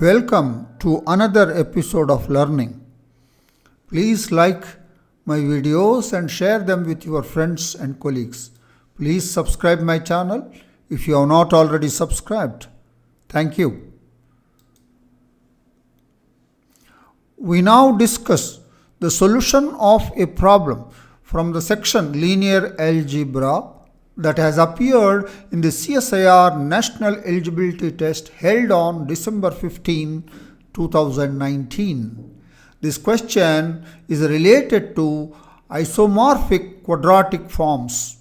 Welcome to another episode of learning. Please like my videos and share them with your friends and colleagues. Please subscribe my channel if you have not already subscribed. Thank you. We now discuss the solution of a problem from the section Linear Algebra that has appeared in the CSIR National Eligibility Test held on December 15, 2019. This question is related to isomorphic quadratic forms.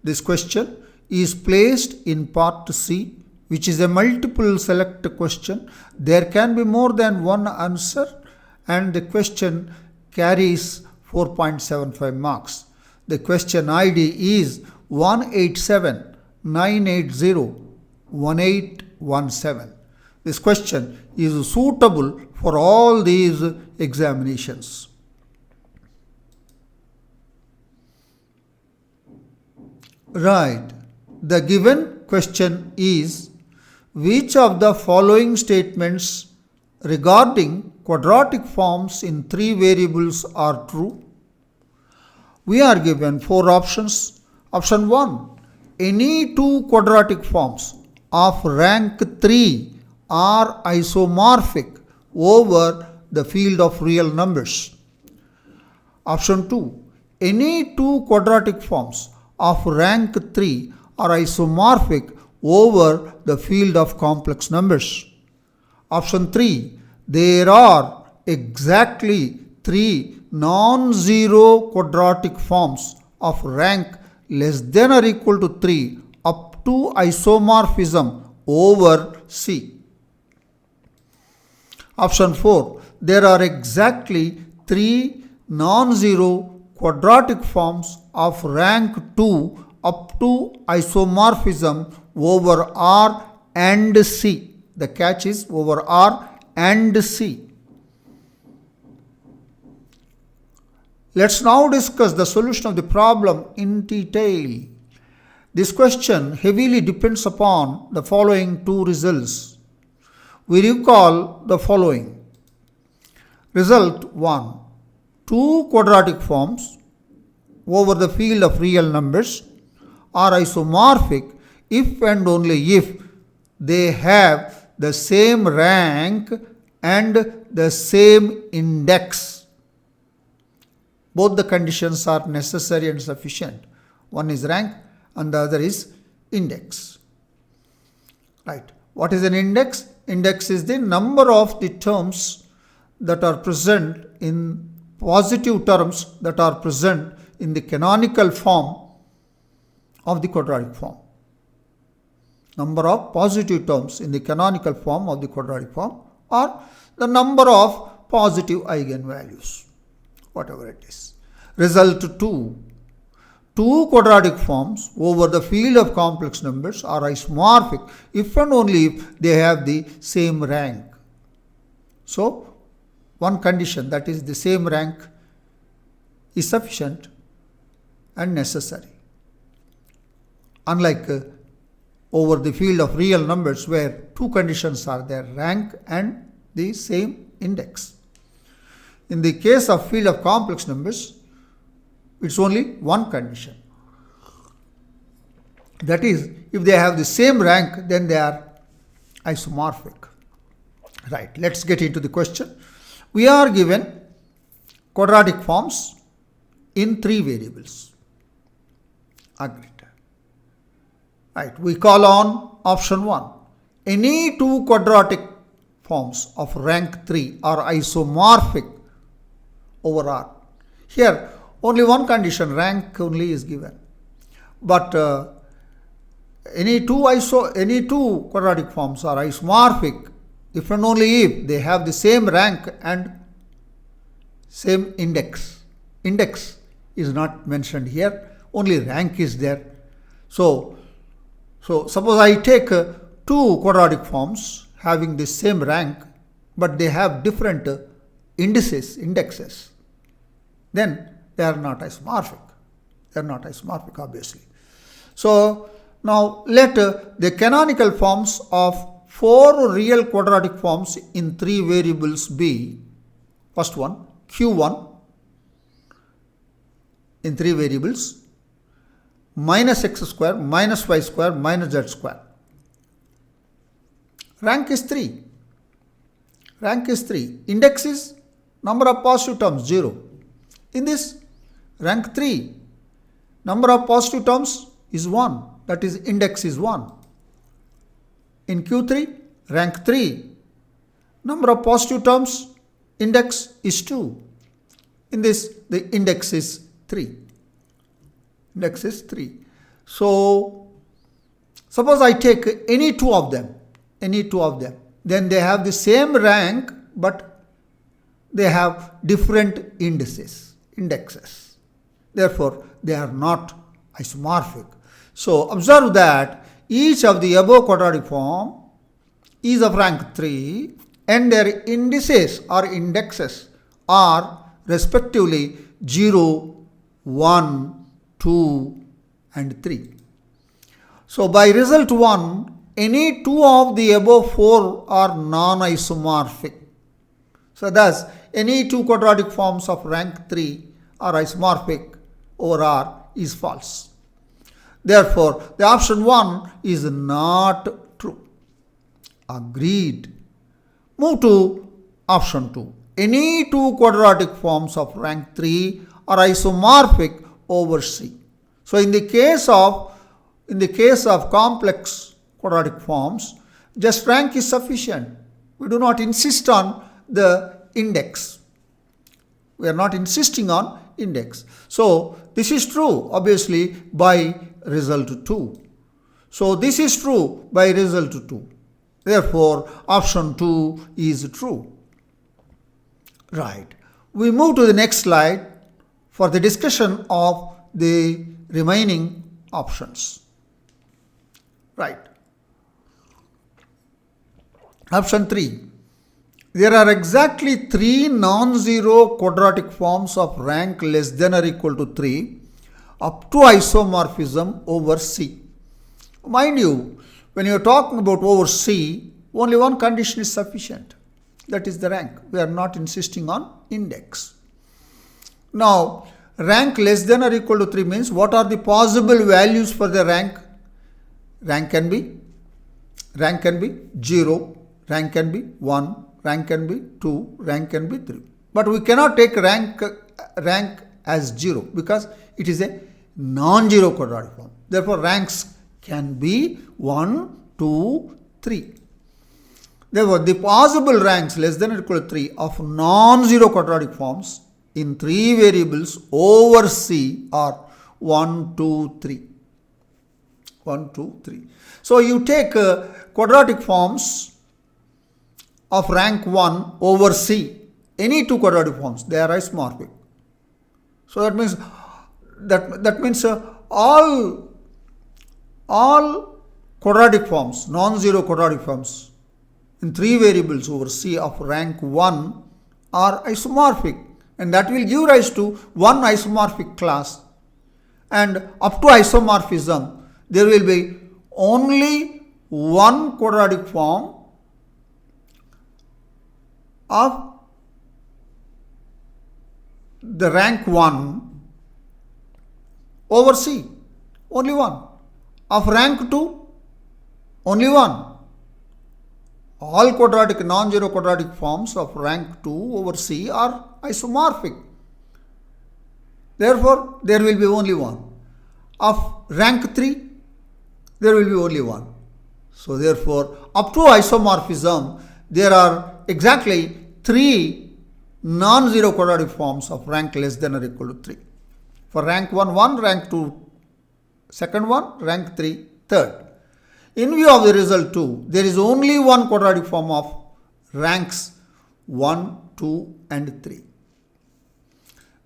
This question is placed in part C, which is a multiple select question. There can be more than one answer and the question carries 4.75 marks. The question ID is 187-980-1817. This question is suitable for all these examinations. Right. The given question is, which of the following statements regarding quadratic forms in three variables are true? We are given four options. Option 1. Any two quadratic forms of rank 3 are isomorphic over the field of real numbers. Option 2. Any two quadratic forms of rank 3 are isomorphic over the field of complex numbers. Option 3. There are exactly 3 non-zero quadratic forms of rank less than or equal to 3 up to isomorphism over C. Option 4. There are exactly 3 non-zero quadratic forms of rank 2 up to isomorphism over R and C. The catch is over R and C. Let's now discuss the solution of the problem in detail. This question heavily depends upon the following two results. We recall the following. Result 1. Two quadratic forms over the field of real numbers are isomorphic if and only if they have the same rank and the same index. Both the conditions are necessary and sufficient. One is rank and the other is index. Right. What is an index? Index is the number of the terms that are present in positive terms that are present in the canonical form of the quadratic form. Number of positive terms in the canonical form of the quadratic form or the number of positive eigenvalues, whatever it is. Result 2. Two quadratic forms over the field of complex numbers are isomorphic if and only if they have the same rank. So, one condition, that is the same rank, is sufficient and necessary. Unlike over the field of real numbers where two conditions are there, rank and the same index. In the case of field of complex numbers, it's only one condition. That is, if they have the same rank, then they are isomorphic. Right, let's get into the question. We are given quadratic forms in three variables. Agreed. Right, we call on option 1. Any two quadratic forms of rank 3 are isomorphic over R. Here, only one condition, rank only is given. But any two quadratic forms are isomorphic if and only if they have the same rank and same index. Index is not mentioned here, only rank is there. So suppose I take two quadratic forms having the same rank, but they have different indexes. Then they are not isomorphic. They are not isomorphic, obviously. So now let the canonical forms of 4 real quadratic forms in 3 variables be, first one, Q1 in 3 variables, minus x square, minus y square, minus z square. Rank is 3. Rank is 3. Index is number of positive terms, 0. In this, rank 3. Number of positive terms is 1. That is, index is 1. In Q3, rank 3. Number of positive terms, index is 2. In this, the index is 3. Index is 3. So, suppose I take any two of them, then they have the same rank, but they have different indexes. Therefore, they are not isomorphic. So, observe that each of the above quadratic form is of rank 3 and their indices or indexes are respectively 0, 1, 2 and 3. So, by result 1, any two of the above 4 are non-isomorphic. So, thus, any two quadratic forms of rank 3 are isomorphic over R is false. Therefore, the option 1 is not true. Agreed. Move to option 2. Any two quadratic forms of rank 3 are isomorphic over C. So, in the case of complex quadratic forms, just rank is sufficient. We do not insist on the index. We are not insisting on index. So, this is true obviously by result 2. So, this is true by result 2. Therefore, option 2 is true. Right. We move to the next slide for the discussion of the remaining options. Right. Option 3. There are exactly 3 non-zero quadratic forms of rank less than or equal to 3 up to isomorphism over C. Mind you, when you are talking about over C, only one condition is sufficient. That is the rank. We are not insisting on index. Now, rank less than or equal to 3 means what are the possible values for the rank? Rank can be 0, rank can be 1, rank can be 2, rank can be 3. But we cannot take rank as 0 because it is a non-zero quadratic form. Therefore, ranks can be 1, 2, 3. Therefore, the possible ranks less than or equal to 3 of non-zero quadratic forms in 3 variables over C are 1, 2, 3. 1, 2, 3. So, you take quadratic forms of rank 1 over C, any two quadratic forms, they are isomorphic. So, that means all quadratic forms, non-zero quadratic forms in 3 variables over C of rank 1 are isomorphic, and that will give rise to one isomorphic class, and up to isomorphism there will be only one quadratic form of the rank 1 over C, only one. Of rank 2, only one. All quadratic, non-zero quadratic forms of rank 2 over C are isomorphic. Therefore, there will be only one. Of rank 3, there will be only one. So, therefore, up to isomorphism, there are exactly 3 non-zero quadratic forms of rank less than or equal to 3. For rank 1, 1, rank 2, second one, rank 3, third. In view of the result 2, there is only one quadratic form of ranks 1, 2 and 3.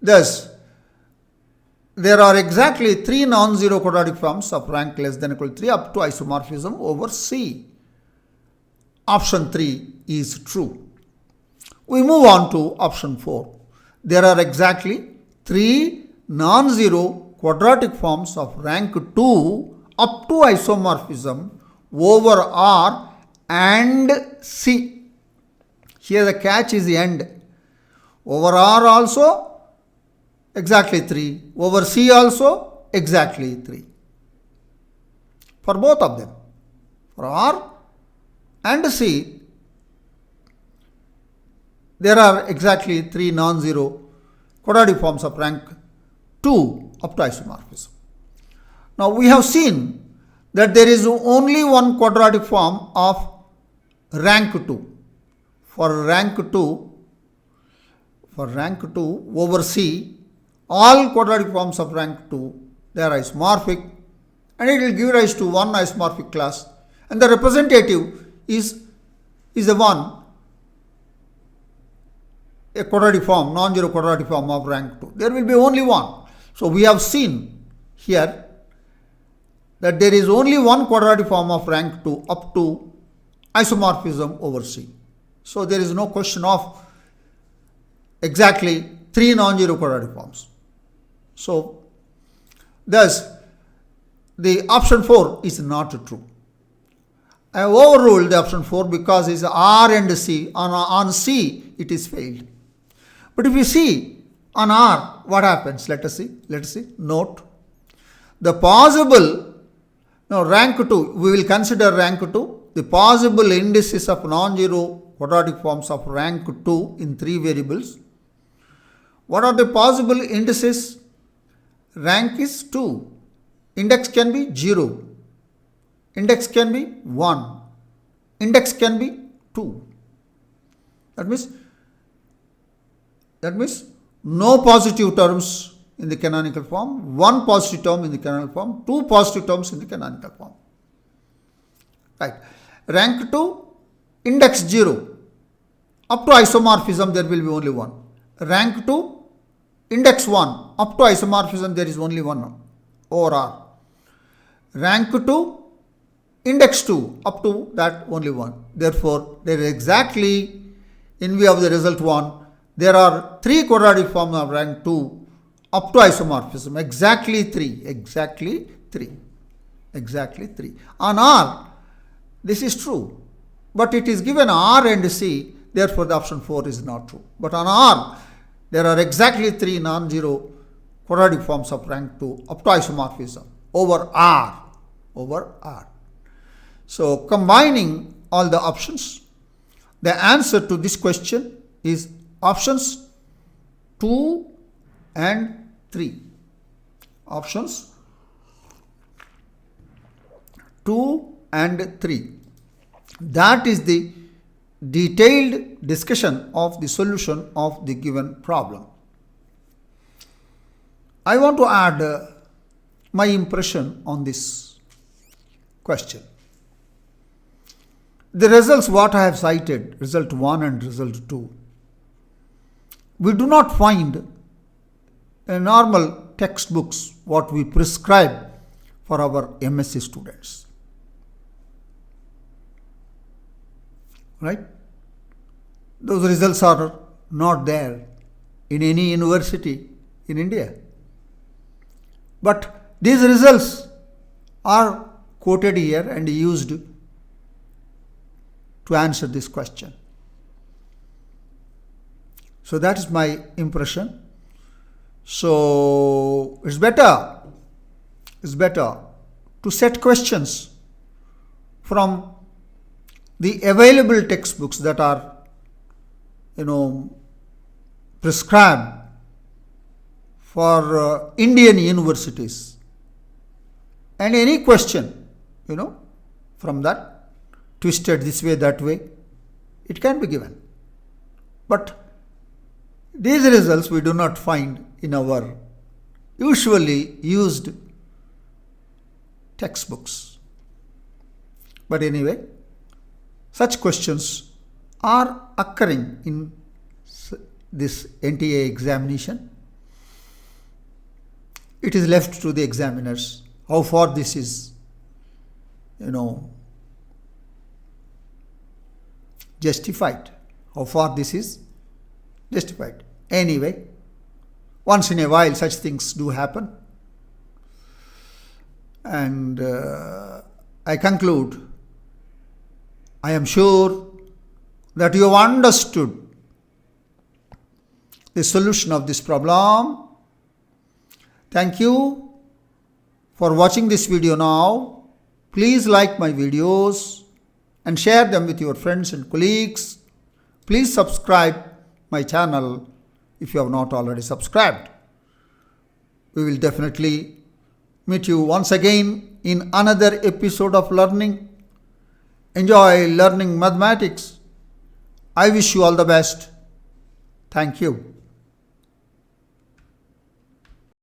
Thus, there are exactly 3 non-zero quadratic forms of rank less than or equal to 3 up to isomorphism over C. Option 3 is true. We move on to option 4. There are exactly 3 non-zero quadratic forms of rank 2 up to isomorphism over R and C. Here the catch is the and. Over R also exactly 3. Over C also exactly 3. For both of them. For R and C, there are exactly 3 non-zero quadratic forms of rank 2 up to isomorphism. Now we have seen that there is only one quadratic form of rank 2. For rank 2 over C, all quadratic forms of rank 2, they are isomorphic, and it will give rise to one isomorphic class, and the representative is the one, a quadratic form, non-zero quadratic form of rank 2. There will be only one. So we have seen here that there is only one quadratic form of rank 2 up to isomorphism over C. So there is no question of exactly 3 non-zero quadratic forms. So thus the option 4 is not true. I have overruled the option 4 because it is R and C. On C it is failed. But if you see on R, what happens? Let us see. Note. The possible, now rank 2, we will consider rank 2. The possible indices of non-zero quadratic forms of rank 2 in 3 variables. What are the possible indices? Rank is 2. Index can be 0. Index can be 1. Index can be 2. That means no positive terms in the canonical form, 1 positive term in the canonical form, 2 positive terms in the canonical form. Right. Rank 2, index 0. Up to isomorphism there will be only 1. Rank 2, index 1. Up to isomorphism there is only 1 over R. Rank 2, index 2. Up to that only 1. Therefore, there is exactly, in view of the result 1, there are 3 quadratic forms of rank 2 up to isomorphism. Exactly 3. On R, this is true. But it is given R and C, therefore the option 4 is not true. But on R, there are exactly 3 non-zero quadratic forms of rank 2 up to isomorphism over R. So combining all the options, the answer to this question is options 2 and 3. Options 2 and 3. That is the detailed discussion of the solution of the given problem. I want to add my impression on this question. The results what I have cited, result 1 and result 2, we do not find in normal textbooks what we prescribe for our MSc students. Right? Those results are not there in any university in India. But these results are quoted here and used to answer this question. So that is my impression. So it's better to set questions from the available textbooks that are, prescribed for Indian universities. And any question, from that, twisted this way, that way, it can be given. But these results we do not find in our usually used textbooks. But anyway, such questions are occurring in this NTA examination. It is left to the examiners how far this is, justified. How far this is justified. Anyway, once in a while such things do happen. And I conclude I am sure that you have understood the solution of this problem. Thank you for watching this video now. Please like my videos and share them with your friends and colleagues. Please subscribe my channel if you have not already subscribed. We will definitely meet you once again in another episode of learning. Enjoy learning mathematics. I wish you all the best. Thank you.